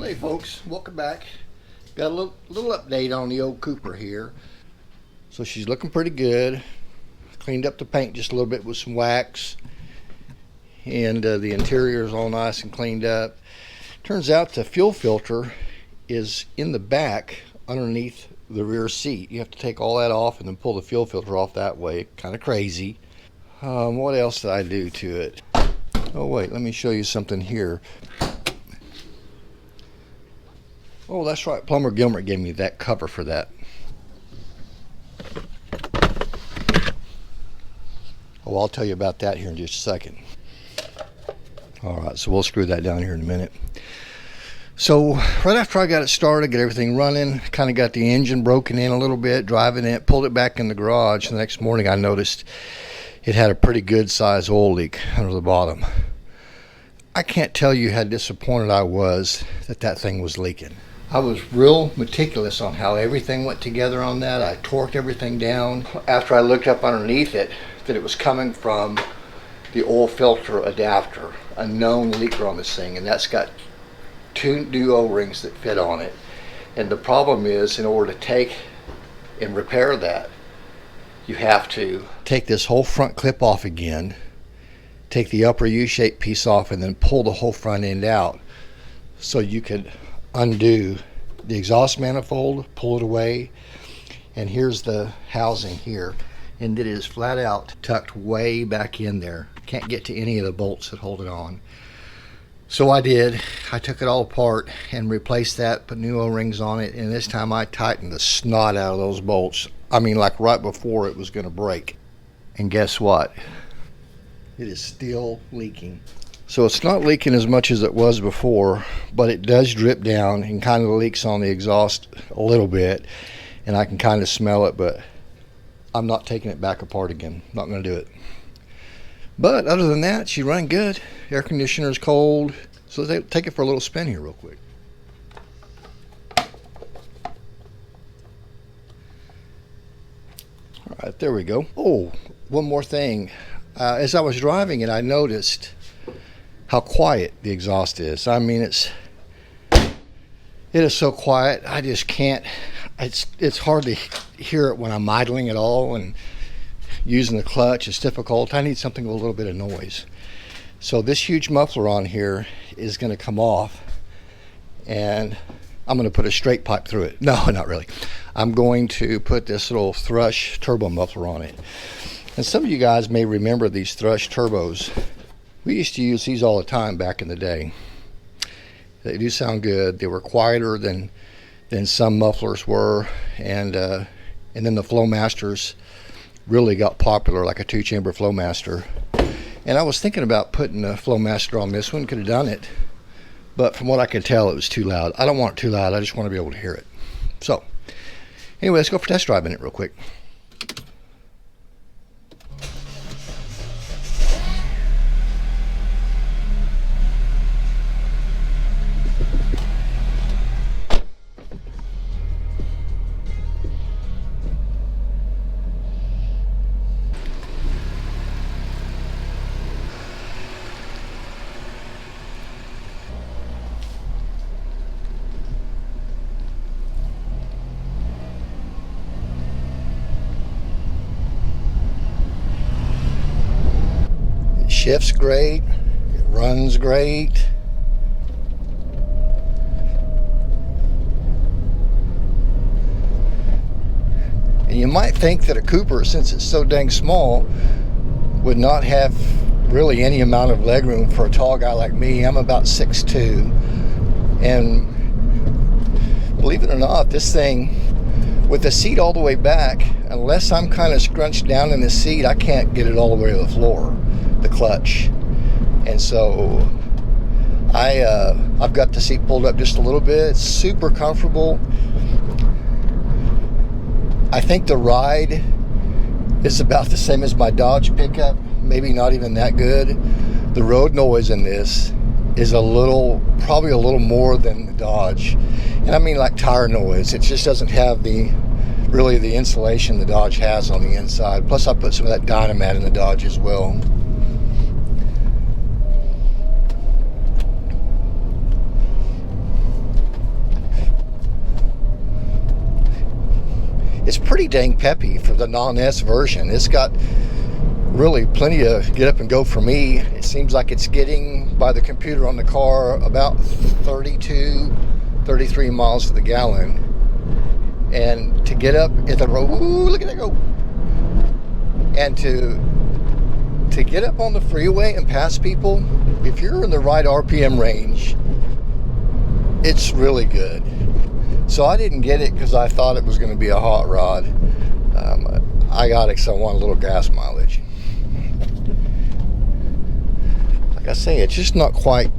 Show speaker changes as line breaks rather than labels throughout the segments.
Hey folks, welcome back. Got a little update on the old Cooper here. So she's looking pretty good. Cleaned up the paint just a little bit with some wax, and the interior is all nice and cleaned up. Turns out the fuel filter is in the back underneath the rear seat. You have to take all that off and then pull the fuel filter off that way. Kind of crazy. What else did I do to it? Oh wait, let me show you something here. Oh, that's right. Plumber Gilmer gave me that cover for that. Oh, I'll tell you about that here in just a second. All right, so we'll screw that down here in a minute. So right after I got it started, got everything running, kind of got the engine broken in a little bit, driving it, pulled it back in the garage. The next morning I noticed it had a pretty good size oil leak under the bottom. I can't tell you how disappointed I was that thing was leaking. I was real meticulous on how everything went together on that. I torqued everything down. After I looked up underneath it, that it was coming from the oil filter adapter, a known leaker on this thing, and that's got 2 new O-rings that fit on it. And the problem is, in order to take and repair that, you have to take this whole front clip off again, take the upper U-shaped piece off, and then pull the whole front end out so you could undo the exhaust manifold, pull it away, and here's the housing here, and it is flat out tucked way back in there. Can't get to any of the bolts that hold it on. So I did. I took it all apart and replaced that, put new O-rings on it, and this time I tightened the snot out of those bolts. I mean, like right before it was going to break. And guess what? It is still leaking. So it's not leaking as much as it was before, but it does drip down and kind of leaks on the exhaust a little bit, and I can kind of smell it, but I'm not taking it back apart again. Not going to do it. But other than that, she's running good. Air conditioner's cold. So let's take it for a little spin here real quick. All right, there we go. Oh, one more thing. As I was driving it, I noticed how quiet the exhaust is. I mean, it is so quiet. I just can't. It's hard to hear it when I'm idling at all, and using the clutch is difficult. I need something with a little bit of noise. So this huge muffler on here is going to come off, and I'm going to put a straight pipe through it. No, not really. I'm going to put this little Thrush turbo muffler on it. And some of you guys may remember these Thrush turbos. We used to use these all the time back in the day. They do sound good. They were quieter than some mufflers were, and then the Flowmasters really got popular, like a 2-chamber Flowmaster. And I was thinking about putting a Flowmaster on this one. Could have done it, but from what I could tell, it was too loud. I don't want it too loud. I just want to be able to hear it. So anyway, let's go for test driving it real quick. Shifts great, it runs great. And you might think that a Cooper, since it's so dang small, would not have really any amount of legroom for a tall guy like me. I'm about 6'2", and believe it or not, this thing, with the seat all the way back, unless I'm kind of scrunched down in the seat, I can't get it all the way to the floor, the clutch. And so I've got the seat pulled up just a little bit. It's super comfortable. I think the ride is about the same as my Dodge pickup, maybe not even that good. The road noise in this is probably a little more than the Dodge. And I mean like tire noise. It just doesn't have really the insulation the Dodge has on the inside. Plus I put some of that Dynamat in the Dodge as well. pretty dang peppy for the non-S version. It's got really plenty of get up and go for me. It seems like it's getting, by the computer on the car, about 32, 33 miles to the gallon. And to get up at the road, ooh, look at that go. And to get up on the freeway and pass people, if you're in the right RPM range, it's really good. So I didn't get it because I thought it was going to be a hot rod. I got it because I want a little gas mileage. Like I say, it's just not quite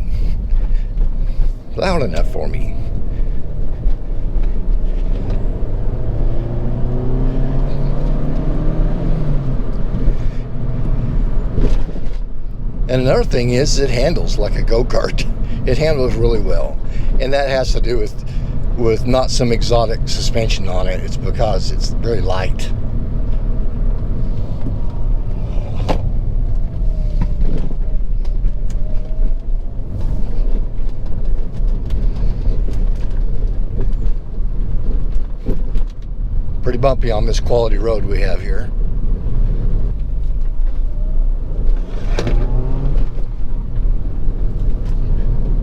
loud enough for me. And another thing is it handles like a go-kart. It handles really well. And that has to do with not some exotic suspension on it. It's because it's very light. Pretty bumpy on this quality road we have here.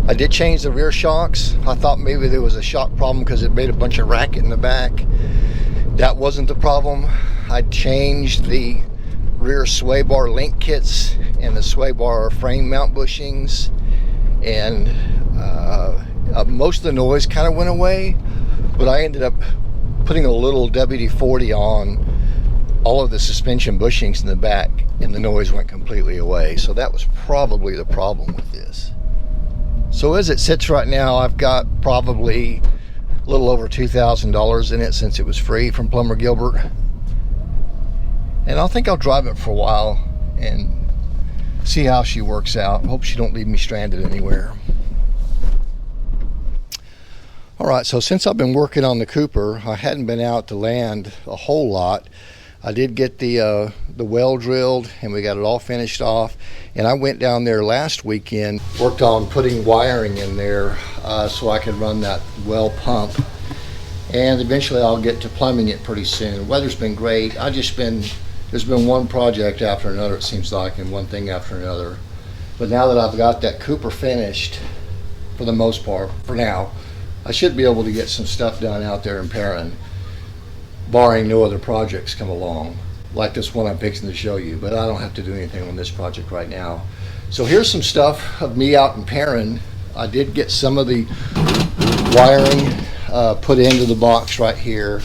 I did change the rear shocks. I thought maybe there was a shock problem because it made a bunch of racket in the back. That wasn't the problem. I changed the rear sway bar link kits and the sway bar frame mount bushings, and most of the noise kind of went away, but I ended up putting a little WD-40 on all of the suspension bushings in the back, and the noise went completely away. So that was probably the problem with this. So as it sits right now, I've got probably a little over $2,000 in it since it was free from Plumber Gilbert. And I think I'll drive it for a while and see how she works out. Hope she don't leave me stranded anywhere. All right, so since I've been working on the Cooper, I hadn't been out to land a whole lot. I did get the well drilled and we got it all finished off. And I went down there last weekend, worked on putting wiring in there so I could run that well pump. And eventually I'll get to plumbing it pretty soon. Weather's been great. There's been one project after another, it seems like, and one thing after another. But now that I've got that Cooper finished, for the most part, for now, I should be able to get some stuff done out there in Perrin, barring no other projects come along, like this one I'm fixing to show you. But I don't have to do anything on this project right now. So here's some stuff of me out in Perrin. I did get some of the wiring put into the box right here,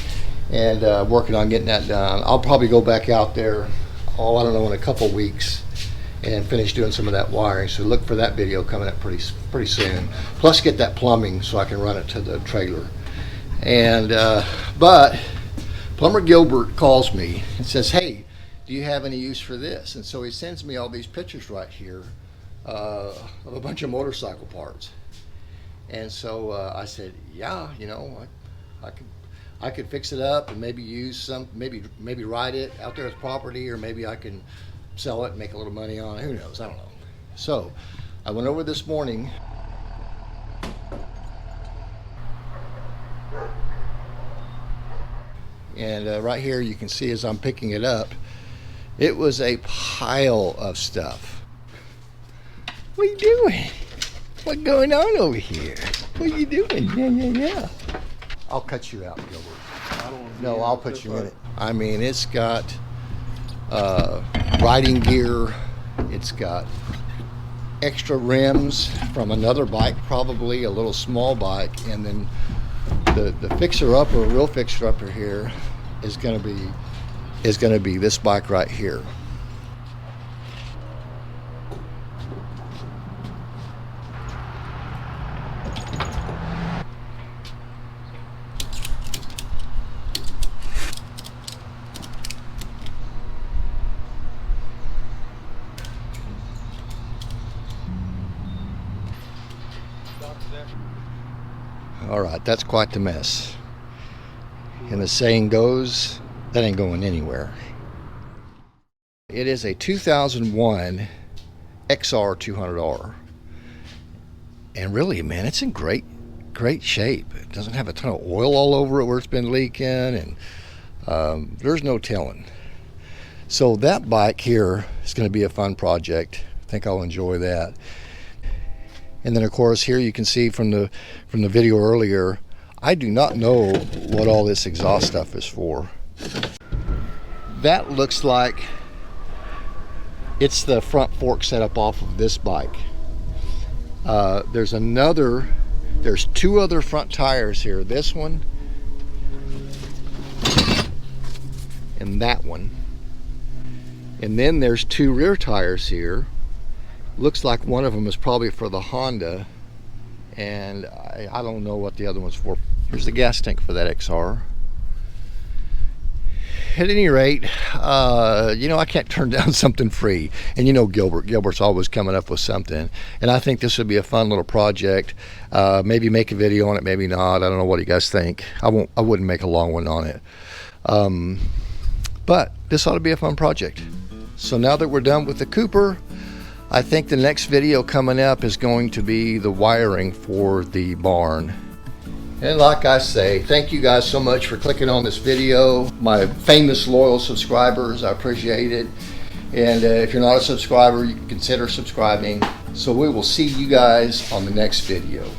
and working on getting that done. I'll probably go back out there, I don't know, in a couple weeks and finish doing some of that wiring. So look for that video coming up pretty soon. Plus get that plumbing so I can run it to the trailer. And but Plumber Gilbert calls me and says, hey, do you have any use for this? And so he sends me all these pictures right here of a bunch of motorcycle parts. And so I said, yeah, you know, I could fix it up and maybe use some, maybe ride it out there as property, or maybe I can sell it and make a little money on it. Who knows? I don't know. So I went over this morning. And right here you can see as I'm picking it up, it was a pile of stuff. What are you doing? What's going on over here? What are you doing? Yeah. I'll cut you out, Gilbert. No, I'll put you in it. I mean, it's got riding gear. It's got extra rims from another bike, probably a little small bike, and then the fixer-upper, real fixer-upper here is going to be this bike right here. All right, that's quite the mess. And the saying goes, that ain't going anywhere. It is a 2001 XR 200R. And really, man, it's in great shape. It doesn't have a ton of oil all over it where it's been leaking. And There's no telling. So that bike here is going to be a fun project. I think I'll enjoy that. And then of course here you can see from the video earlier, I do not know what all this exhaust stuff is for. That looks like it's the front fork setup off of this bike. There's two other front tires here. This one and that one. And then there's two rear tires here. Looks like one of them is probably for the Honda, and I don't know what the other one's for. Here's the gas tank for that XR. At any rate, I can't turn down something free. And Gilbert's always coming up with something. And I think this would be a fun little project. Maybe make a video on it, maybe not. I don't know what you guys think. I wouldn't make a long one on it. But this ought to be a fun project. So now that we're done with the Cooper, I think the next video coming up is going to be the wiring for the barn. And like I say, thank you guys so much for clicking on this video. My famous loyal subscribers, I appreciate it. And if you're not a subscriber, you can consider subscribing. So we will see you guys on the next video.